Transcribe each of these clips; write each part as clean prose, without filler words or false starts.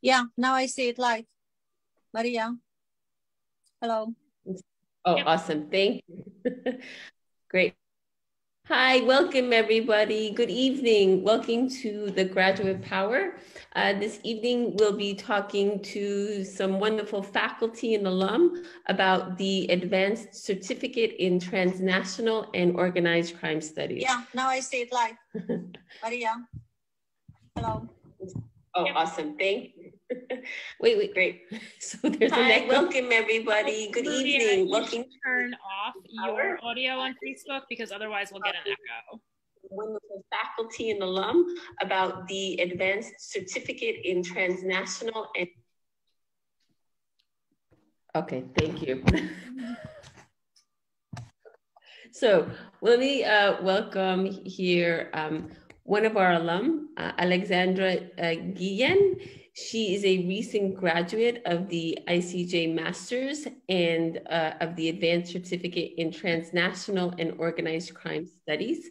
Yeah, now I see it live. Maria, hello. Oh, awesome. Thank you. Great. Hi, welcome everybody. Good evening. Welcome to the Graduate Power. This evening we'll be talking to some wonderful faculty and alum about the Advanced Certificate in Transnational and Organized Crime Studies. Yeah, now I see it live. Maria, hello. Oh, awesome. Thank you. Wait, great. So there's an echo. Welcome everybody. Good evening. Welcome. Turn off your audio on Facebook because otherwise we'll get an echo. Wonderful faculty and alum about the Advanced Certificate in Transnational and... Okay, thank you. So let me welcome here one of our alum, Alexandra Guillen. She is a recent graduate of the ICJ Masters and of the Advanced Certificate in Transnational and Organized Crime Studies.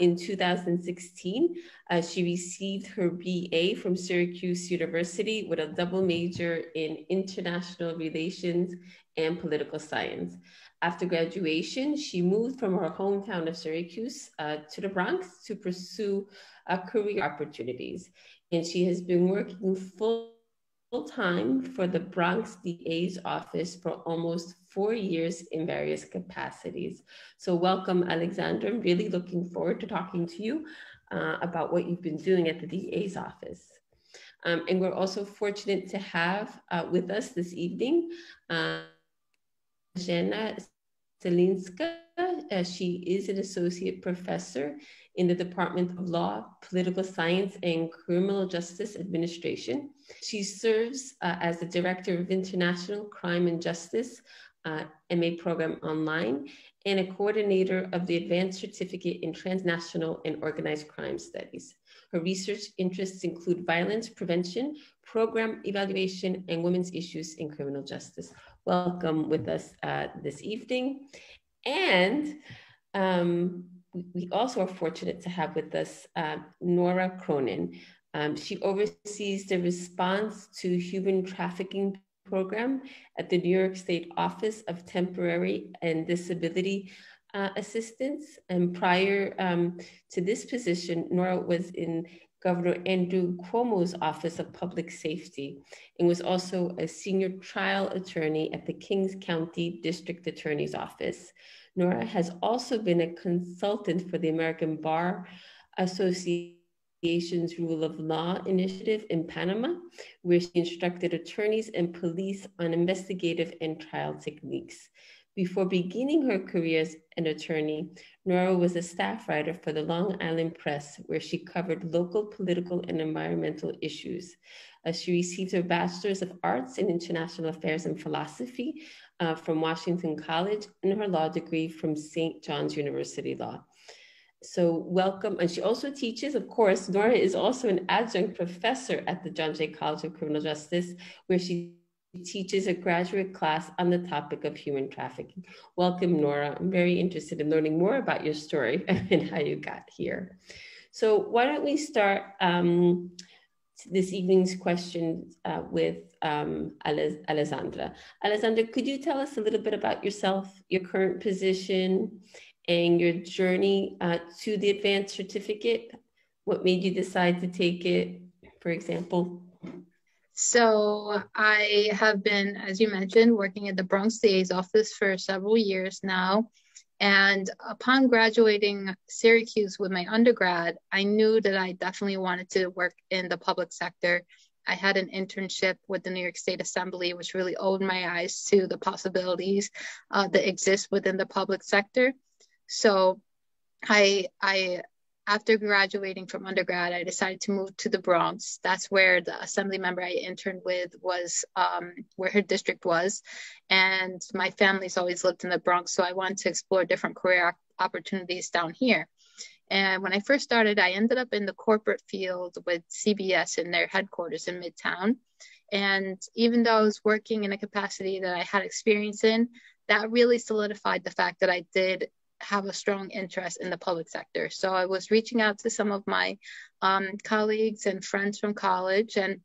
In 2016, she received her BA from Syracuse University with a double major in international relations and political science. After graduation, she moved from her hometown of Syracuse to the Bronx to pursue career opportunities. And she has been working full-time for the Bronx DA's office for almost 4 years in various capacities. So welcome, Alexandra. I'm really looking forward to talking to you about what you've been doing at the DA's office. And we're also fortunate to have with us this evening, Jana Selinska. She is an associate professor in the Department of Law, Political Science, and Criminal Justice Administration. She serves as the Director of International Crime and Justice MA program online and a coordinator of the Advanced Certificate in Transnational and Organized Crime Studies. Her research interests include violence prevention, program evaluation, and women's issues in criminal justice. Welcome with us this evening. And we also are fortunate to have with us Nora Cronin. She oversees the response to human trafficking program at the New York State Office of Temporary and Disability Assistance. And prior to this position, Nora was in Governor Andrew Cuomo's Office of Public Safety and was also a senior trial attorney at the Kings County District Attorney's Office. Nora has also been a consultant for the American Bar Association's Rule of Law Initiative in Panama, where she instructed attorneys and police on investigative and trial techniques. Before beginning her career as an attorney, Nora was a staff writer for the Long Island Press, where she covered local political and environmental issues. She received her Bachelor's of Arts in International Affairs and Philosophy from Washington College and her law degree from St. John's University Law. So welcome, and she also teaches, of course, Nora is also an adjunct professor at the John Jay College of Criminal Justice, where she teaches a graduate class on the topic of human trafficking. Welcome, Nora. I'm very interested in learning more about your story and how you got here. So why don't we start this evening's question with Alessandra. Alessandra, could you tell us a little bit about yourself, your current position, and your journey to the advanced certificate? What made you decide to take it, for example? So I have been, as you mentioned, working at the Bronx DA's office for several years now. And upon graduating Syracuse with my undergrad, I knew that I definitely wanted to work in the public sector. I had an internship with the New York State Assembly, which really opened my eyes to the possibilities that exist within the public sector. So after graduating from undergrad, I decided to move to the Bronx. That's where the assembly member I interned with was, where her district was. And my family's always lived in the Bronx, so I wanted to explore different career opportunities down here. And when I first started, I ended up in the corporate field with CBS in their headquarters in Midtown. And even though I was working in a capacity that I had experience in, that really solidified the fact that I did have a strong interest in the public sector. So I was reaching out to some of my colleagues and friends from college, and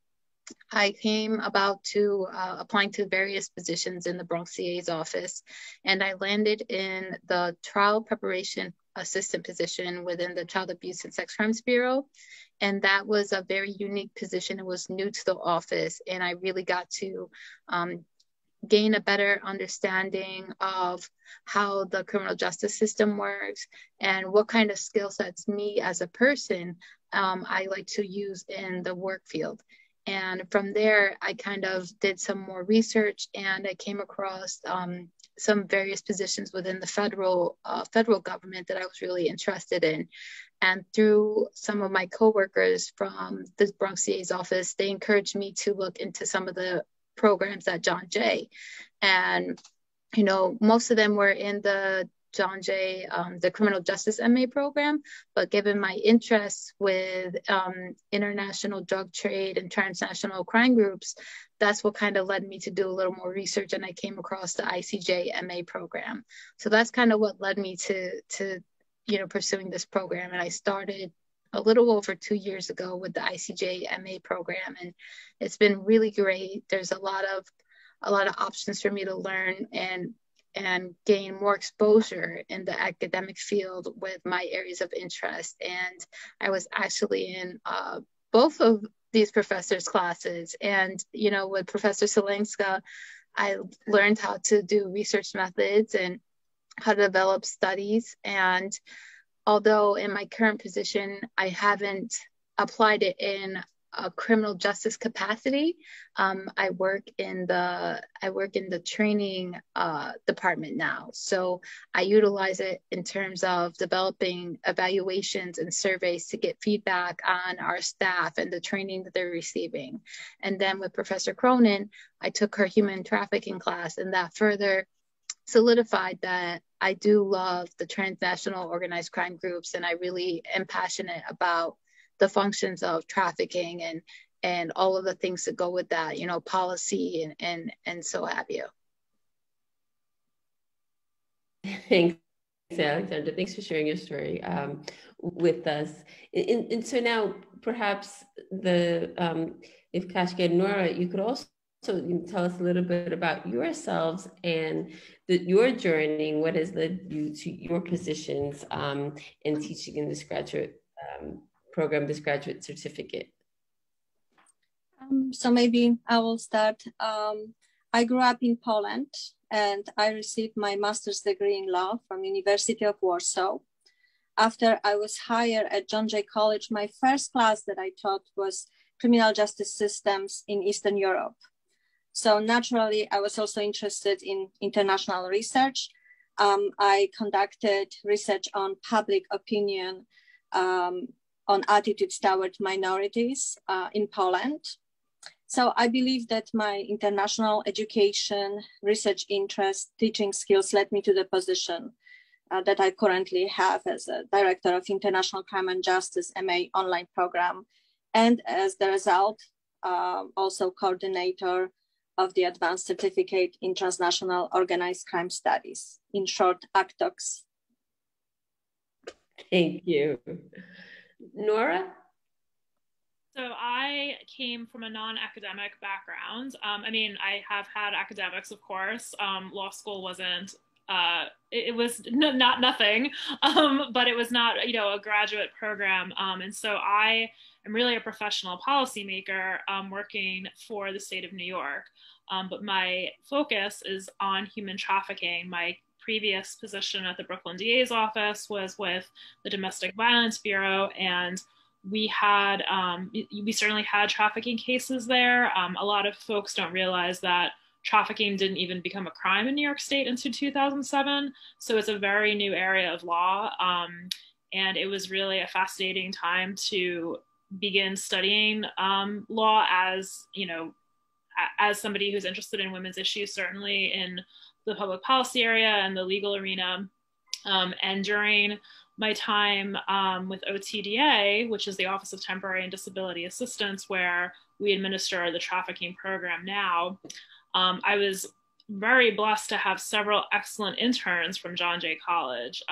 I came about to applying to various positions in the Bronx CA's office, and I landed in the trial preparation assistant position within the Child Abuse and Sex Crimes Bureau. And that was a very unique position. It was new to the office, and I really got to gain a better understanding of how the criminal justice system works and what kind of skill sets me as a person I like to use in the work field. And from there, I kind of did some more research, and I came across some various positions within the federal government that I was really interested in. And through some of my coworkers from the Bronx CA's office, they encouraged me to look into some of the programs at John Jay. And, you know, most of them were in the John Jay, the criminal justice MA program, but given my interests with international drug trade and transnational crime groups, that's what kind of led me to do a little more research, and I came across the ICJ MA program. So that's kind of what led me to you know, pursuing this program. And I started a little over 2 years ago with the ICJ MA program, and it's been really great. There's a lot of options for me to learn and gain more exposure in the academic field with my areas of interest. And I was actually in both of these professors' classes, and you know, with Professor Selenska, I learned how to do research methods and how to develop studies. And although in my current position, I haven't applied it in a criminal justice capacity, I work in the training department now. So I utilize it in terms of developing evaluations and surveys to get feedback on our staff and the training that they're receiving. And then with Professor Cronin, I took her human trafficking class, and that further solidified that I do love the transnational organized crime groups, and I really am passionate about the functions of trafficking and all of the things that go with that, you know, policy and so have you. Thanks, Alexandra. Thanks for sharing your story with us. And so now, perhaps if Kashka and Nora, you could also tell us a little bit about yourselves and your journey. What has led you to your positions in teaching in this graduate program, this graduate certificate? So maybe I will start. I grew up in Poland, and I received my master's degree in law from University of Warsaw. After I was hired at John Jay College, my first class that I taught was criminal justice systems in Eastern Europe. So naturally, I was also interested in international research. I conducted research on public opinion, on attitudes toward minorities in Poland. So I believe that my international education, research interest, teaching skills led me to the position that I currently have as a Director of International Crime and Justice MA online program, and as the result, also coordinator of the Advanced Certificate in Transnational Organized Crime Studies, in short, ACTOX. Thank you. Nora? So I came from a non-academic background. I mean, I have had academics, of course. Law school wasn't, it was not nothing, but it was not, you know, a graduate program. And so I am really a professional policymaker working for the state of New York. But my focus is on human trafficking. My previous position at the Brooklyn DA's office was with the Domestic Violence Bureau, and we certainly had trafficking cases there. A lot of folks don't realize that trafficking didn't even become a crime in New York State until 2007. So it's a very new area of law. And it was really a fascinating time to begin studying law as, you know, as somebody who's interested in women's issues, certainly in the public policy area and the legal arena. And during my time with OTDA, which is the Office of Temporary and Disability Assistance, where we administer the trafficking program now, I was very blessed to have several excellent interns from John Jay College.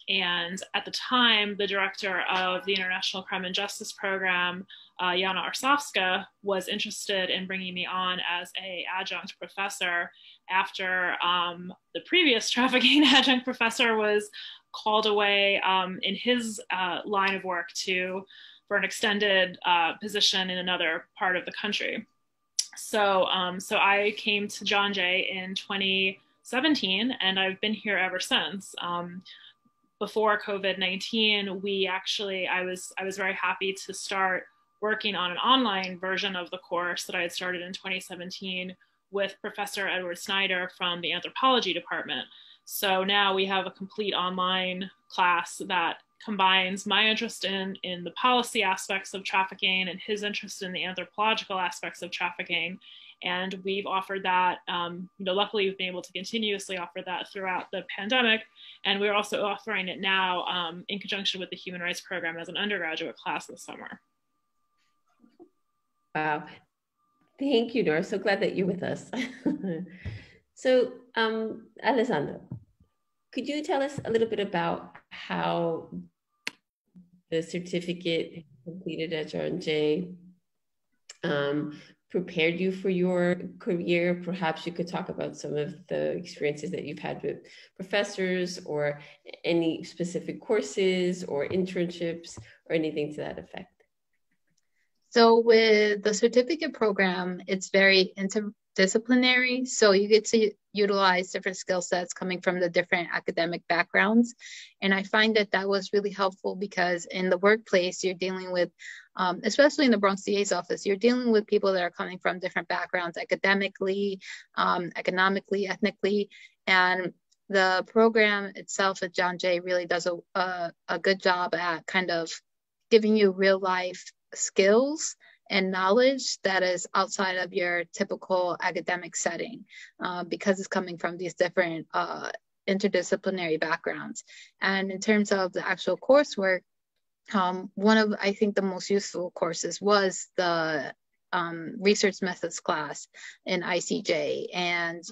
And at the time, the director of the International Crime and Justice Program, Jana Arsovska, was interested in bringing me on as an adjunct professor after the previous trafficking adjunct professor was called away in his line of work for an extended position in another part of the country. So I came to John Jay in 2017, and I've been here ever since. Before COVID-19, I was very happy to start working on an online version of the course that I had started in 2017 with Professor Edward Snyder from the anthropology department. So now we have a complete online class that combines my interest in the policy aspects of trafficking and his interest in the anthropological aspects of trafficking. And we've offered that, luckily we've been able to continuously offer that throughout the pandemic. And we're also offering it now in conjunction with the Human Rights Program as an undergraduate class this summer. Wow. Thank you, Nora. So glad that you're with us. So, Alessandro, could you tell us a little bit about how the certificate completed at John Jay prepared you for your career? Perhaps you could talk about some of the experiences that you've had with professors, or any specific courses or internships or anything to that effect. So with the certificate program, it's very interdisciplinary. So you get to utilize different skill sets coming from the different academic backgrounds. And I find that was really helpful, because in the workplace, you're dealing with, especially in the Bronx DA's office, you're dealing with people that are coming from different backgrounds, academically, economically, ethnically. And the program itself at John Jay really does a good job at kind of giving you real life skills and knowledge that is outside of your typical academic setting, because it's coming from these different interdisciplinary backgrounds. And in terms of the actual coursework, one of, I think, the most useful courses was the research methods class in ICJ. And,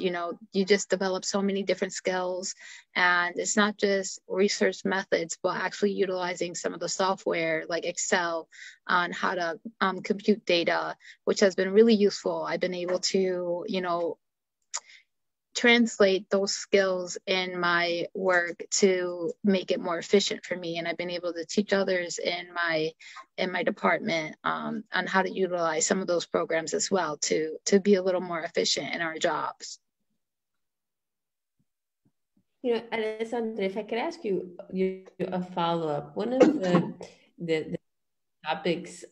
you just develop so many different skills, and it's not just research methods, but actually utilizing some of the software like Excel on how to compute data, which has been really useful. I've been able to, translate those skills in my work to make it more efficient for me. And I've been able to teach others in my department on how to utilize some of those programs as well to be a little more efficient in our jobs. Alessandra, if I could ask you a follow-up. One of the topics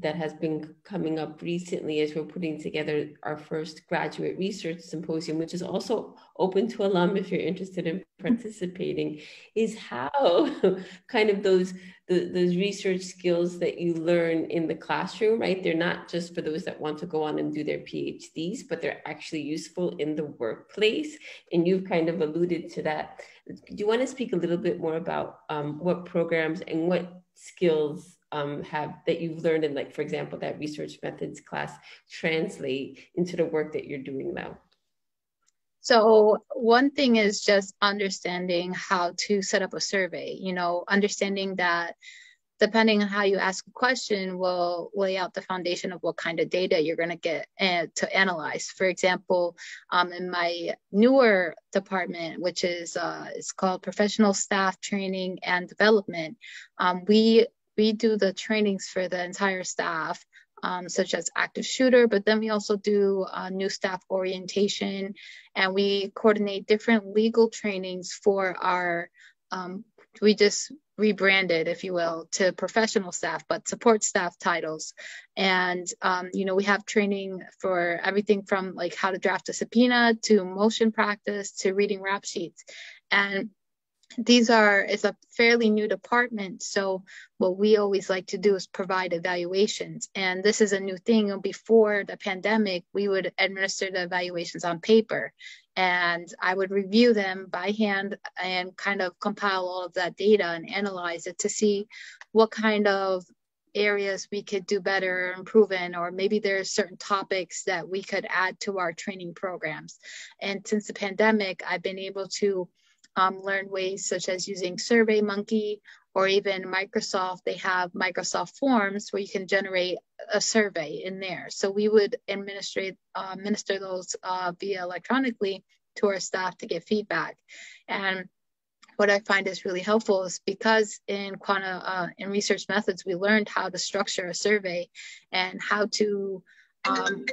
that has been coming up recently as we're putting together our first graduate research symposium, which is also open to alum if you're interested in participating, is how kind of those research skills that you learn in the classroom, right? They're not just for those that want to go on and do their PhDs, but they're actually useful in the workplace. And you've kind of alluded to that. Do you want to speak a little bit more about what programs and what skills have that you've learned in, like, for example, that research methods class translate into the work that you're doing now? So one thing is just understanding how to set up a survey, understanding that depending on how you ask a question will lay out the foundation of what kind of data you're going to get to analyze. For example, in my newer department, which is it's called Professional Staff Training and Development, we do the trainings for the entire staff, such as active shooter, but then we also do new staff orientation, and we coordinate different legal trainings for our, we just rebranded, if you will, to professional staff, but support staff titles. And, we have training for everything from like how to draft a subpoena to motion practice to reading rap sheets. And it's a fairly new department. So what we always like to do is provide evaluations. And this is a new thing. Before the pandemic, we would administer the evaluations on paper, and I would review them by hand and kind of compile all of that data and analyze it to see what kind of areas we could do better, improve in, or maybe there are certain topics that we could add to our training programs. And since the pandemic, I've been able to learn ways such as using SurveyMonkey, or even Microsoft. They have Microsoft Forms where you can generate a survey in there. So we would administer those via electronically to our staff to get feedback. And what I find is really helpful is because in research methods, we learned how to structure a survey and how to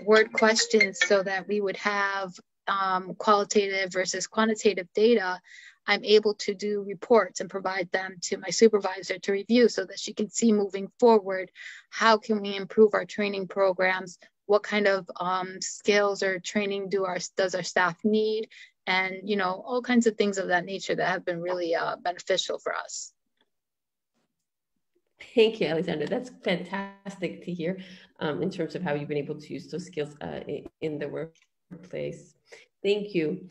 word questions so that we would have qualitative versus quantitative data. I'm able to do reports and provide them to my supervisor to review so that she can see moving forward, how can we improve our training programs, what kind of skills or training does our staff need, and all kinds of things of that nature that have been really beneficial for us. Thank you, Alexandra. That's fantastic to hear in terms of how you've been able to use those skills in the workplace. Thank you.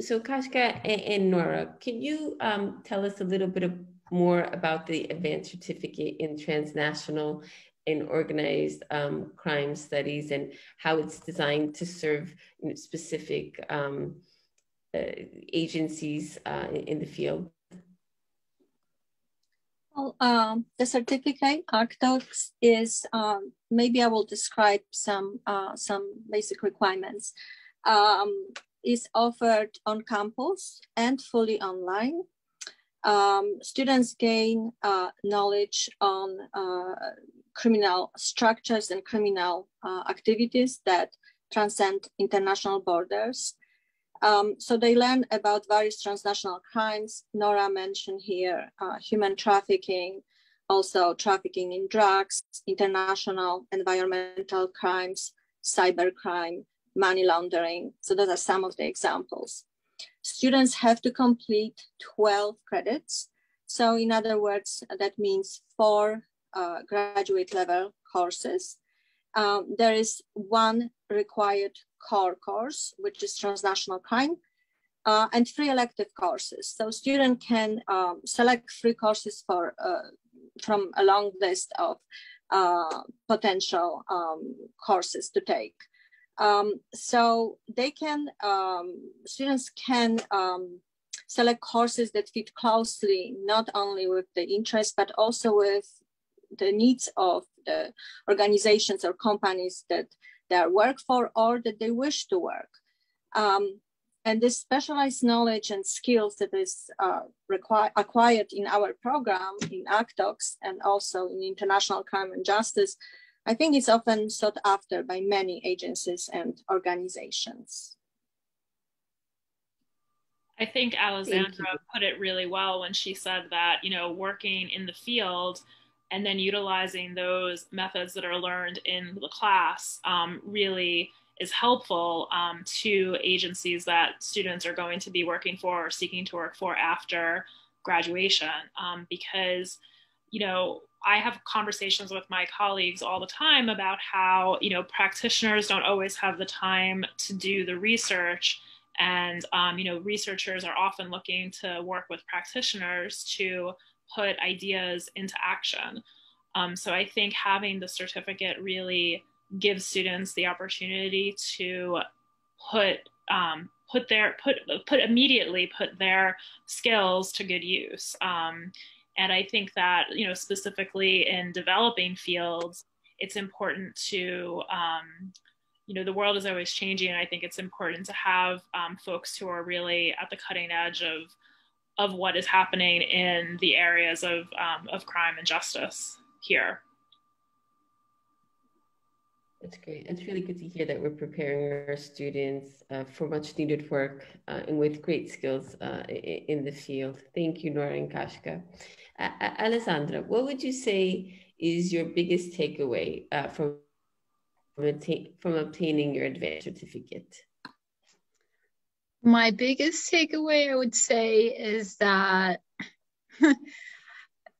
So Kashka and Nora, can you tell us a little bit more about the advanced certificate in transnational and organized crime studies and how it's designed to serve specific agencies in the field? Well, the certificate ArcDocs is, maybe I will describe some basic requirements. Is offered on campus and fully online. Students gain knowledge on criminal structures and criminal activities that transcend international borders. So they learn about various transnational crimes. Nora mentioned here human trafficking, also trafficking in drugs, international environmental crimes, cybercrime, money laundering. So those are some of the examples. Students have to complete 12 credits. So in other words, that means 4 graduate level courses. There is 1 required core course, which is transnational crime, and 3 elective courses. So student can select 3 courses from a long list of potential courses to take. So they can, students can select courses that fit closely, not only with the interest, but also with the needs of the organizations or companies that they work for or that they wish to work. And this specialized knowledge and skills that is acquired in our program, in ActDocs, and also in international crime and justice, I think it's often sought after by many agencies and organizations. I think Alexandra put it really well when she said that, working in the field and then utilizing those methods that are learned in the class really is helpful to agencies that students are going to be working for or seeking to work for after graduation. Because, I have conversations with my colleagues all the time about how, practitioners don't always have the time to do the research. And, researchers are often looking to work with practitioners to put ideas into action. So I think having the certificate really gives students the opportunity to immediately put their skills to good use. And I think that, specifically in developing fields, it's important to, the world is always changing. And I think it's important to have folks who are really at the cutting edge of what is happening in the areas of crime and justice here. That's great. It's really good to hear that we're preparing our students for much needed work and with great skills in the field. Thank you, Nora and Kashka. Alessandra, what would you say is your biggest takeaway from obtaining your advanced certificate? My biggest takeaway, I would say, is that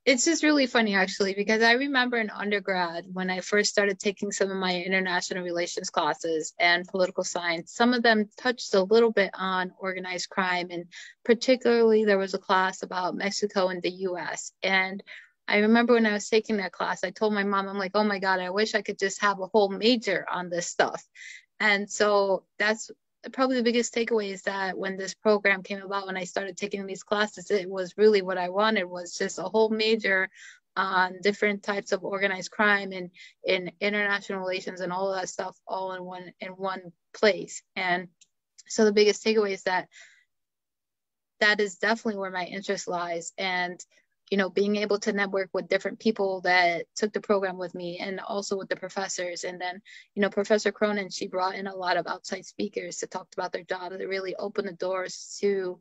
it's just really funny, actually, because I remember in undergrad when I first started taking some of my international relations classes and political science, some of them touched a little bit on organized crime. And particularly there was a class about Mexico and the US. And I remember when I was taking that class, I told my mom, I'm like, oh my God, I wish I could just have a whole major on this stuff. And so that's probably the biggest takeaway is that when this program came about, when I started taking these classes, it was really what I wanted, was just a whole major on different types of organized crime and in international relations and all of that stuff all in one place. And so the biggest takeaway is that is definitely where my interest lies. And being able to network with different people that took the program with me, and also with the professors. And then, Professor Cronin, she brought in a lot of outside speakers to talk about their job, that really opened the doors to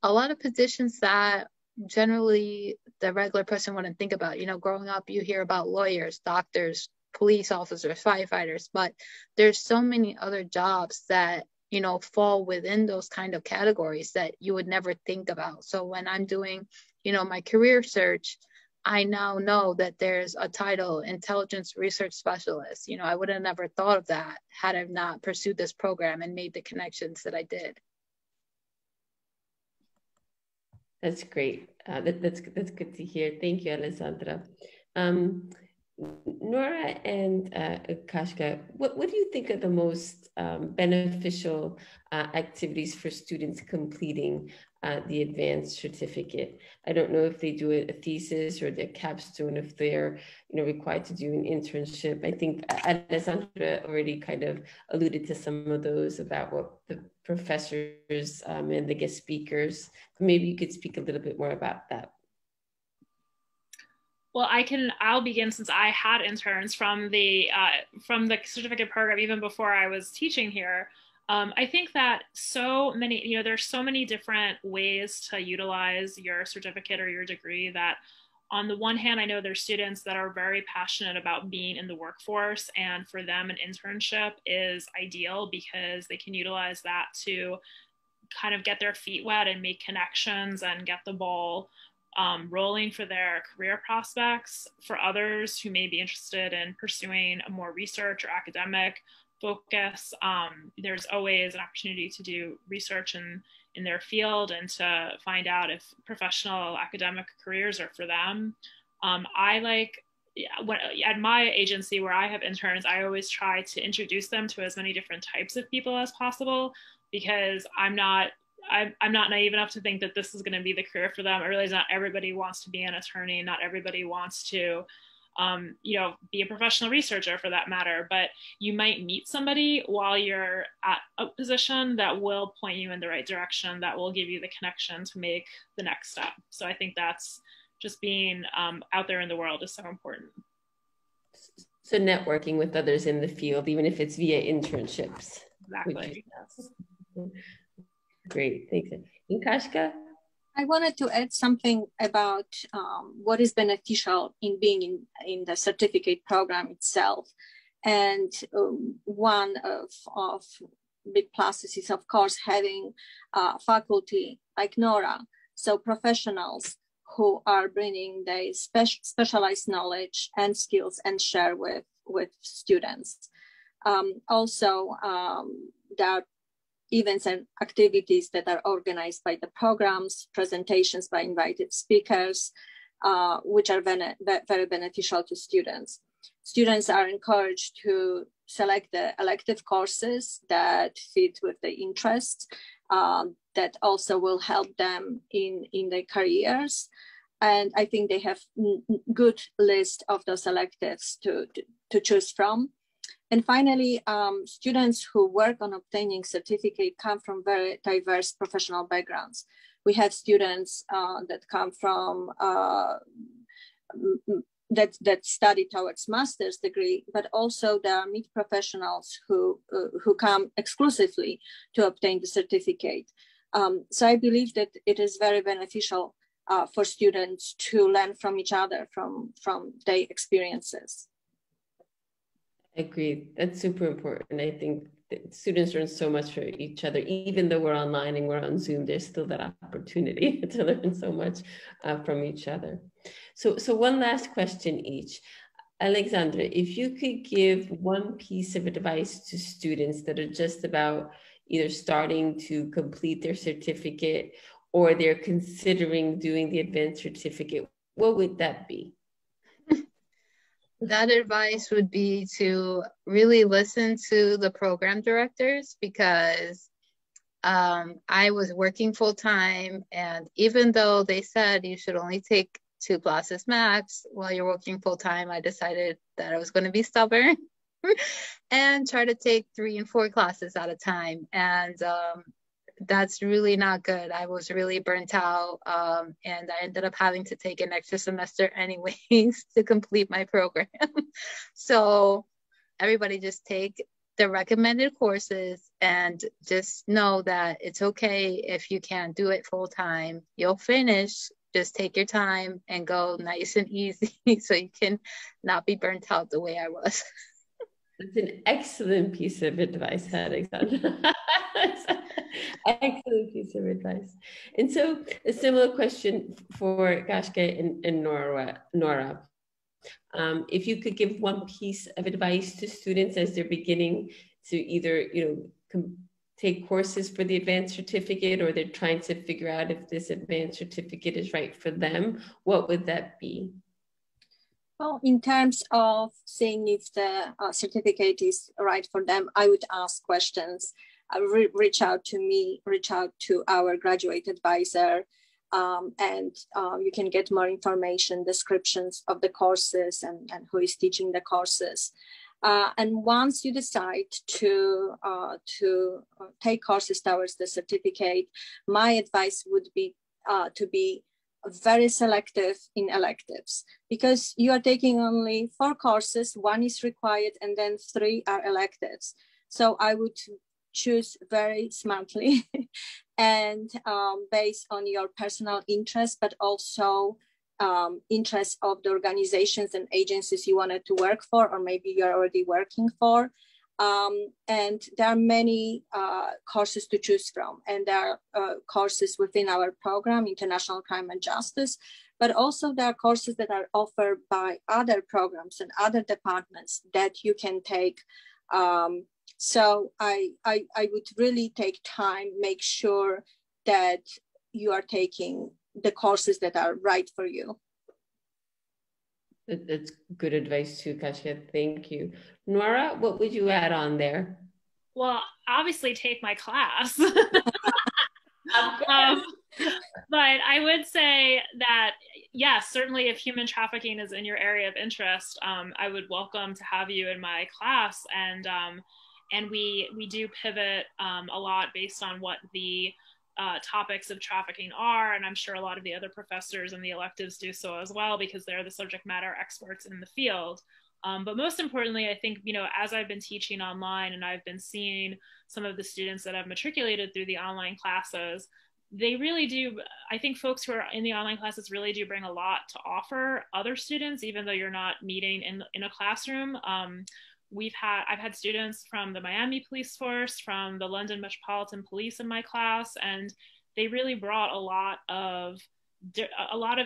a lot of positions that generally the regular person wouldn't think about. Growing up, you hear about lawyers, doctors, police officers, firefighters, but there's so many other jobs that fall within those kind of categories that you would never think about. So when I'm doing my career search, I now know that there's a title, intelligence research specialist. I would have never thought of that had I not pursued this program and made the connections that I did. That's great. That's good to hear. Thank you, Alessandra. Nora and Kashka, what do you think are the most beneficial activities for students completing the advanced certificate? I don't know if they do a thesis or their capstone, if they're required to do an internship. I think Alessandra already kind of alluded to some of those about what the professors and the guest speakers. Maybe you could speak a little bit more about that. Well, I'll begin, since I had interns from the certificate program even before I was teaching here. I think that there's so many different ways to utilize your certificate or your degree, that on the one hand, I know there's students that are very passionate about being in the workforce, and for them an internship is ideal because they can utilize that to kind of get their feet wet and make connections and get the ball rolling for their career prospects. For others who may be interested in pursuing a more research or academic focus, there's always an opportunity to do research in their field and to find out if professional academic careers are for them. At my agency where I have interns, I always try to introduce them to as many different types of people as possible, because I'm not naive enough to think that this is going to be the career for them. I realize not everybody wants to be an attorney, not everybody wants to be a professional researcher for that matter, but you might meet somebody while you're at a position that will point you in the right direction, that will give you the connection to make the next step. So I think that's just being out there in the world is so important. So networking with others in the field, even if it's via internships. Exactly. Great, thanks. And Kashka? I wanted to add something about what is beneficial in being in the certificate program itself. And one of big pluses is, of course, having faculty like Nora, so professionals who are bringing their specialized knowledge and skills and share with students. Also, there are events and activities that are organized by the programs, presentations by invited speakers, which are very beneficial to students. Students are encouraged to select the elective courses that fit with their interests, that also will help them in their careers. And I think they have good list of those electives to choose from. And finally, students who work on obtaining certificate come from very diverse professional backgrounds. We have students that come from that study towards master's degree, but also there are mid professionals who come exclusively to obtain the certificate. So I believe that it is very beneficial for students to learn from each other, from their experiences. Agreed. That's super important. I think that students learn so much from each other. Even though we're online and we're on Zoom, there's still that opportunity to learn so much from each other. So one last question each. Alexandra, if you could give one piece of advice to students that are just about either starting to complete their certificate or they're considering doing the advanced certificate, what would that be? That advice would be to really listen to the program directors, because I was working full time, and even though they said you should only take 2 classes max while you're working full time, I decided that I was going to be stubborn and try to take 3 and 4 classes at a time. And that's really not good. I was really burnt out, and I ended up having to take an extra semester anyways to complete my program. So everybody just take the recommended courses and just know that it's okay if you can't do it full time. You'll finish. Just take your time and go nice and easy so you can not be burnt out the way I was. It's an excellent piece of advice, Alexandra. Excellent piece of advice. And so a similar question for Kashka and Nora. If you could give one piece of advice to students as they're beginning to either, take courses for the advanced certificate, or they're trying to figure out if this advanced certificate is right for them, what would that be? Well, in terms of seeing if the certificate is right for them, I would ask questions. Reach out to me, reach out to our graduate advisor, and you can get more information, descriptions of the courses and who is teaching the courses. And once you decide to take courses towards the certificate, my advice would be to be very selective in electives, because you are taking only 4 courses, 1 is required, and then 3 are electives. So I would choose very smartly and based on your personal interest, but also interest of the organizations and agencies you wanted to work for, or maybe you're already working for. And there are many courses to choose from, and there are courses within our program, International Crime and Justice, but also there are courses that are offered by other programs and other departments that you can take. So I would really take time, make sure that you are taking the courses that are right for you. That's good advice too, Kasia. Thank you. Nora, what would you add on there? Well, obviously take my class. But I would say that, yes, certainly if human trafficking is in your area of interest, I would welcome to have you in my class. And we do pivot a lot based on what the topics of trafficking are, and I'm sure a lot of the other professors in the electives do so as well, because they're the subject matter experts in the field. But most importantly, I think, as I've been teaching online and I've been seeing some of the students that have matriculated through the online classes, they really do, I think folks who are in the online classes really do bring a lot to offer other students, even though you're not meeting in a classroom. I've had students from the Miami Police Force, from the London Metropolitan Police in my class, and they really brought a lot of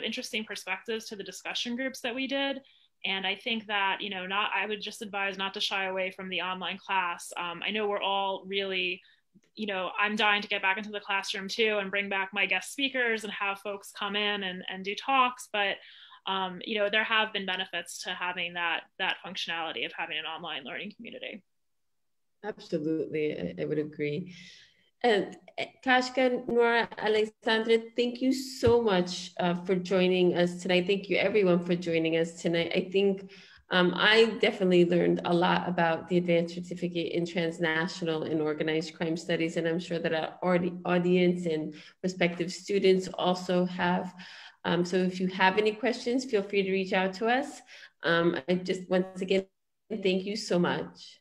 interesting perspectives to the discussion groups that we did. And I think that, I would just advise not to shy away from the online class. I know we're all really, I'm dying to get back into the classroom too and bring back my guest speakers and have folks come in and do talks, but there have been benefits to having that functionality of having an online learning community. Absolutely, I would agree. And Kashka, Nora, Alexandra, thank you so much for joining us tonight. Thank you everyone for joining us tonight. I think I definitely learned a lot about the advanced certificate in transnational and organized crime studies, and I'm sure that our audience and prospective students also have. So if you have any questions, feel free to reach out to us. I just, once again, thank you so much.